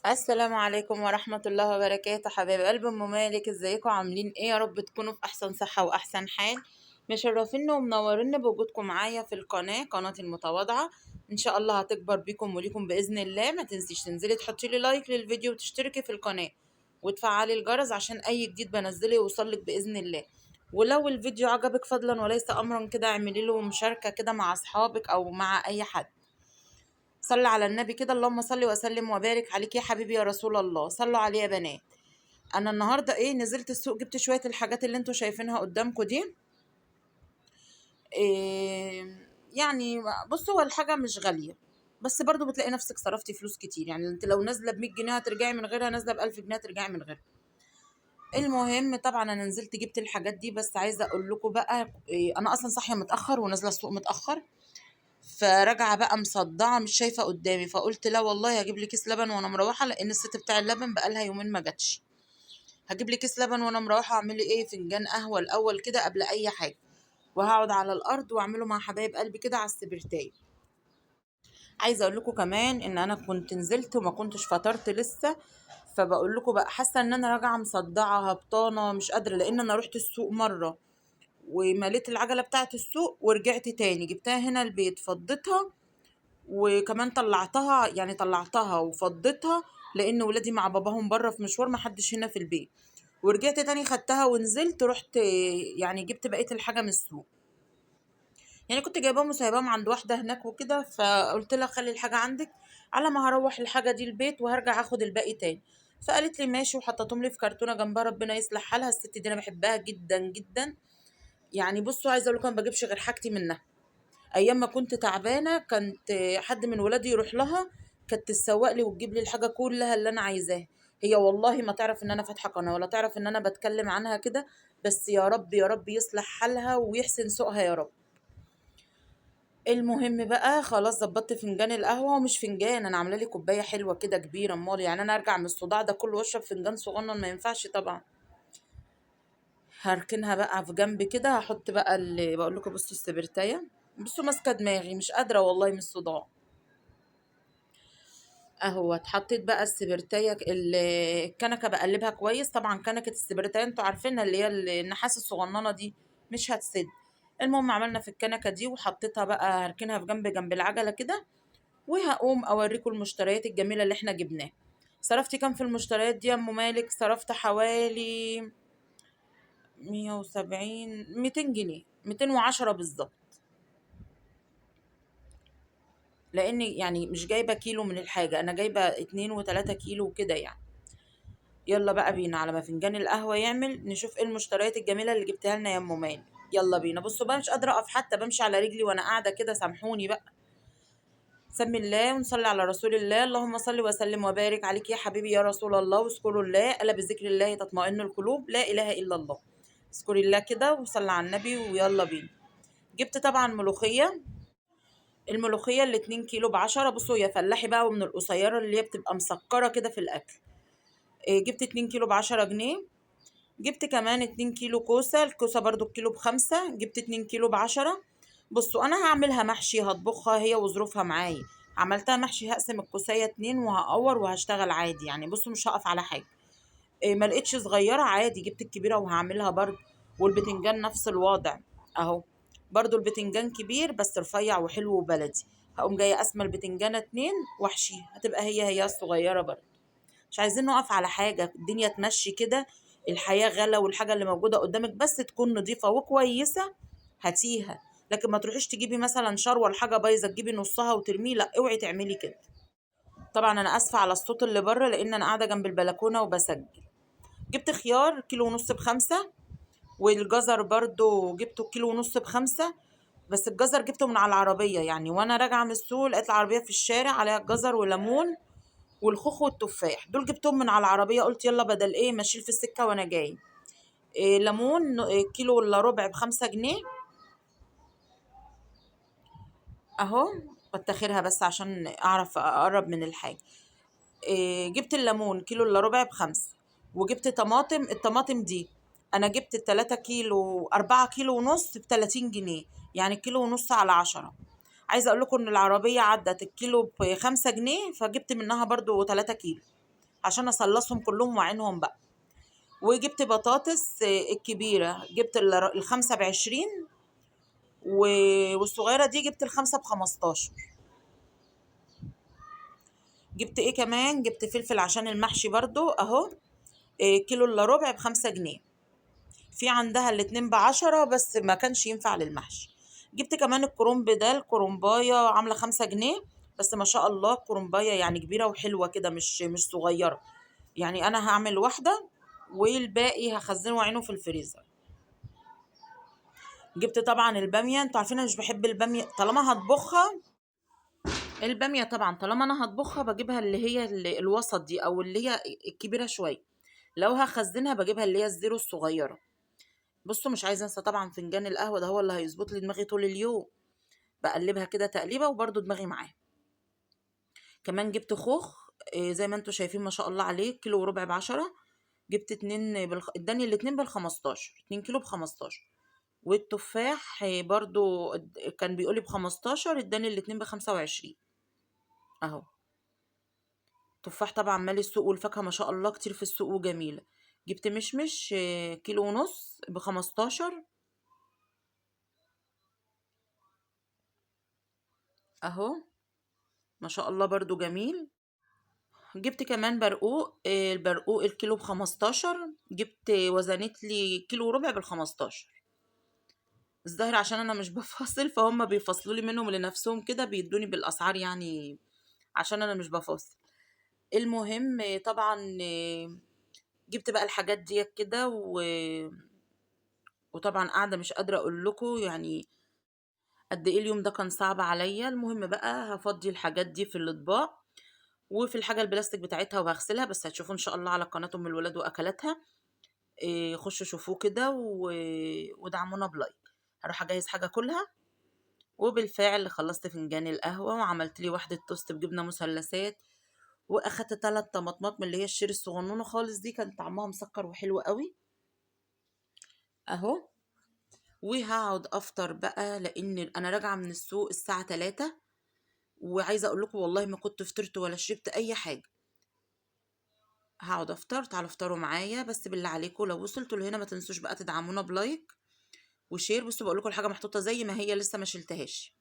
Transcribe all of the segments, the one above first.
السلام عليكم ورحمة الله وبركاته. حبايب قلب ام مالك، ازيكم؟ عاملين ايه؟ يا رب تكونوا في احسن صحة واحسن حال. مشرفين ومنورين بوجودكم معايا في قناة المتواضعة. ان شاء الله هتكبر بيكم وليكم باذن الله. ما تنسيش تنزلي تحطي لي لايك للفيديو وتشتركي في القناة وتفعلي الجرس عشان اي جديد بنزله يوصلك باذن الله. ولو الفيديو عجبك فضلا وليس امرا كده اعملي له مشاركة كده مع اصحابك او مع اي حد. صلى على النبي كده، اللهم صل وسلم وبارك عليك يا حبيبي يا رسول الله. صلوا عليه يا بنات. انا النهارده نزلت السوق، جبت شويه الحاجات اللي انتوا شايفينها قدامكم دي. يعني بصوا، هو الحاجه مش غاليه، بس برضو بتلاقي نفسك صرفتي فلوس كتير. يعني انت لو نازله ب 100 جنيه هترجعي من غيرها، نازله ب 1000 جنيه هترجعي من غيرها. المهم طبعا انا نزلت جبت الحاجات دي، بس عايزه اقول لكم بقى انا اصلا صاحيه متاخر ونازله السوق متاخر. فراجعه بقى مصدعه مش شايفه قدامي، فقلت لا والله هجيب لي كيس لبن وانا مروحه، لان الست بتاع اللبن بقالها يومين ما جاتش. هجيب لي كيس لبن وانا مروحه، اعمل لي فنجان قهوه الاول كده قبل اي حاجه، وهقعد على الارض واعمله مع حبايب قلبي كده على السبرتاي. عايزه اقول لكم كمان ان انا كنت نزلت وما كنتش فطرت لسه. فبقول لكم بقى حاسه ان انا راجعه مصدعه هبطانه مش قادره، لان انا رحت السوق مره ومليت العجله بتاعه السوق ورجعت تاني جبتها هنا البيت فضيتها، وكمان طلعتها، يعني طلعتها وفضيتها، لان ولادي مع باباهم بره في مشوار، ما حدش هنا في البيت. ورجعت تاني خدتها ونزلت رحت، يعني جبت بقية الحاجة من السوق. يعني كنت جايباهم وسايباهم عند واحدة هناك وكده، فقلت لها خلي الحاجة عندك على ما هروح الحاجة دي البيت وهرجع اخد الباقي تاني. فقالت لي ماشي، وحطتهم لي في كرتونة جنبها. ربنا يصلح حالها، الست دي انا بحبها جدا جدا. يعني بصوا، عايزه اقول لكم ما بجيبش غير حاجتي منها. ايام ما كنت تعبانه كانت حد من ولادي يروح لها، كانت تسوق لي وتجيب لي الحاجه كلها اللي انا عايزاها. هي والله ما تعرف ان انا فاتحه قناه، ولا تعرف ان انا بتكلم عنها كده. بس يا رب يا رب يصلح حالها ويحسن سوقها يا رب. المهم بقى خلاص ظبطت فنجان القهوه، ومش فنجان، انا عامله لي كوبايه حلوه كده كبيره. امال يعني انا ارجع من الصداع ده كله واشرب فنجان صغنن؟ ما ينفعش طبعا. هركنها بقى في جنب كده، هحط بقى اللي بقول لكم. بصوا السبرتايه، بصوا ماسكه دماغي مش قادره والله من الصداع. اهو اتحطيت بقى السبرتايه الكنكه بقلبها كويس. طبعا كنكه السبرتايه انتوا عارفينها، اللي هي النحاس الصغننه دي، مش هتسد. المهم عملنا في الكنكه دي وحطيتها بقى، هركنها في جنب العجله كده. وهقوم اوريكم المشتريات الجميله اللي احنا جبناها. صرفت كام في المشتريات دي يا ام مالك؟ صرفت حوالي 170 200 جنيه، 210 بالظبط. لاني يعني مش جايبه كيلو من الحاجه، انا جايبه 2 و3 كيلو وكده يعني. يلا بقى بينا على ما فنجان القهوة يعمل نشوف ايه المشتريات الجميلة اللي جبتها لنا يا ام مالك. يلا بينا. بصوا بقى، مش قادرة اقف حتى، بمشي على رجلي وانا قاعدة كده، سامحوني بقى. سمي الله ونصلي على رسول الله. اللهم صل وسلم وبارك عليك يا حبيبي يا رسول الله. واذكروا الله، الا بذكر الله تطمئن القلوب، لا اله الا الله. اذكري الله كده وصلي على النبي ويلا بينا. جبت طبعا ملوخية. الملوخية ال2 كيلو ب10. بصوا يا فلاحي بقى، ومن القصيرة اللي هي بتبقى مسكرة كده في الأكل. جبت 2 كيلو ب10 جنيه. جبت كمان 2 كيلو كوسة. الكوسة برضو الكيلو ب5. جبت 2 كيلو ب10. بصوا أنا هعملها محشي، هطبخها هي وظروفها معايا. عملتها محشي، هقسم الكوسية 2 وهقور وهشتغل عادي يعني. بصوا مش هقف على حاجة. ما لقيتش صغيرة عادي جبت الكبيرة وهعملها برضو. والبتنجان نفس الوضع اهو. برضو البتنجان كبير بس رفيع وحلو وبلدي. هقوم جاية قاسمة البتنجانة 2 واحشيها، هتبقى هي الصغيرة برضو. مش عايزين نقف على حاجة، الدنيا تمشي كده. الحياة غلا، والحاجة اللي موجودة قدامك بس تكون نظيفة وكويسة هاتيها. لكن ما تروحيش تجيبي مثلا شروة الحاجة بايظة تجيبي نصها وترميه، لا اوعي تعملي كده. طبعا انا اسفة على الصوت اللي بره، لان انا قاعدة جنب البلكونة وبسجل. جبت خيار كيلو ونص ب5. والجزر برضو جبته كيلو ونص ب5. بس الجزر جبته من على العربية يعني، وانا راجعة من السوق لقيت العربية في الشارع عليها الجزر وليمون والخوخ والتفاح. دول جبتهم من على العربية، قلت يلا بدل ما اشيل في السكة وانا جاي. ليمون كيلو الا ربع ب5 جنيه اهو. بتاخرها بس عشان اعرف اقرب من الحاجة. جبت الليمون كيلو الا ربع ب5. وجبت طماطم. الطماطم دي انا جبت 3 كيلو 4 كيلو ونص ب30 جنيه. يعني كيلو ونص على 10. عايزة اقول لكم ان العربية عدت الكيلو ب5 جنيه، فجبت منها برضو 3 كيلو. عشان اصلصهم كلهم واعينهم بقى. وجبت بطاطس الكبيرة جبت الخمسة ب20، والصغيرة دي جبت الخمسة ب15. جبت ايه كمان، جبت فلفل عشان المحشي برضو اهو، كيلو الا ربع ب5 جنيه. في عندها الاتنين ب10 بس ما كانش ينفع للمحشي. جبت كمان الكرنب ده، الكرنباية عاملة 5 جنيه. بس ما شاء الله الكرنباية يعني كبيرة وحلوة كده، مش صغيرة. يعني انا هعمل واحدة والباقي هخزنه وعينه في الفريزر. جبت طبعا البامية، انتوا عارفين انا مش بحب البامية طالما هطبخها. البامية طبعا طالما انا هطبخها بجيبها اللي هي الوسط دي او اللي هي الكبيرة شوية. لو هخزنها بجيبها اللي هي الزيرو الصغيرة. بصوا مش عايزة انسى طبعا فنجان القهوة ده، هو اللي هيظبط لي دماغي طول اليوم. بقلبها كده تقليبة وبرده دماغي معاه. كمان جبت خوخ، زي ما انتوا شايفين ما شاء الله عليه، كيلو وربع ب10. جبت اداني الاتنين ب15، 2 كيلو ب15. والتفاح برضو كان بيقولي ب15، اداني الاتنين ب25 اهو. تفاح طبعا مالي السوق، والفاكهة ما شاء الله كتير في السوق وجميلة. جبت مشمش كيلو ونص ب15 اهو، ما شاء الله برضو جميل. جبت كمان برقوق، البرقوق الكيلو ب15. جبت وزنت لي كيلو وربع ب15. الظاهر عشان انا مش بفاصل فهم بيفصلوا لي منهم لنفسهم كده، بيدوني بالاسعار يعني، عشان انا مش بفاصل. المهم طبعا جبت بقى الحاجات دي كده وطبعا قاعده مش قادره اقول لكم يعني قد ايه اليوم ده كان صعب عليا. المهم بقى هفضي الحاجات دي في الاطباق وفي الحاجه البلاستيك بتاعتها وهغسلها، بس هتشوفوا ان شاء الله على قناه ام الولاد واكلاتها. خشوا شوفوه كده ودعمونا بلايك. هروح اجهز حاجه كلها. وبالفعل خلصت فنجان القهوه وعملت لي واحده توست بجبنه مثلثات، واخدت 3 طماطمات من اللي هي الشير الصغنونه خالص دي، كان طعمها مسكر وحلو قوي اهو. وهقعد افطر بقى لان انا راجعه من السوق الساعه 3، وعايزه اقول لكم والله ما كنت فطرت ولا شربت اي حاجه. هقعد افطر، تعالوا افطروا معايا، بس بالله عليكم لو وصلتوا لهنا ما تنسوش بقى تدعمونا بلايك وشير. بصوا بقول لكم الحاجه محطوطه زي ما هي لسه ما شلتهاش.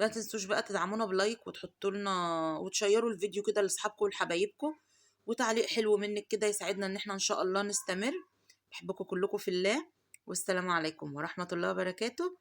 لا تنسوش بقى تدعمونا بلايك وتحطوا لنا وتشيروا الفيديو كده لاصحابكم ولحبايبكم، وتعليق حلو منك كده يساعدنا ان احنا ان شاء الله نستمر. بحبكم كلكم في الله، والسلام عليكم ورحمة الله وبركاته.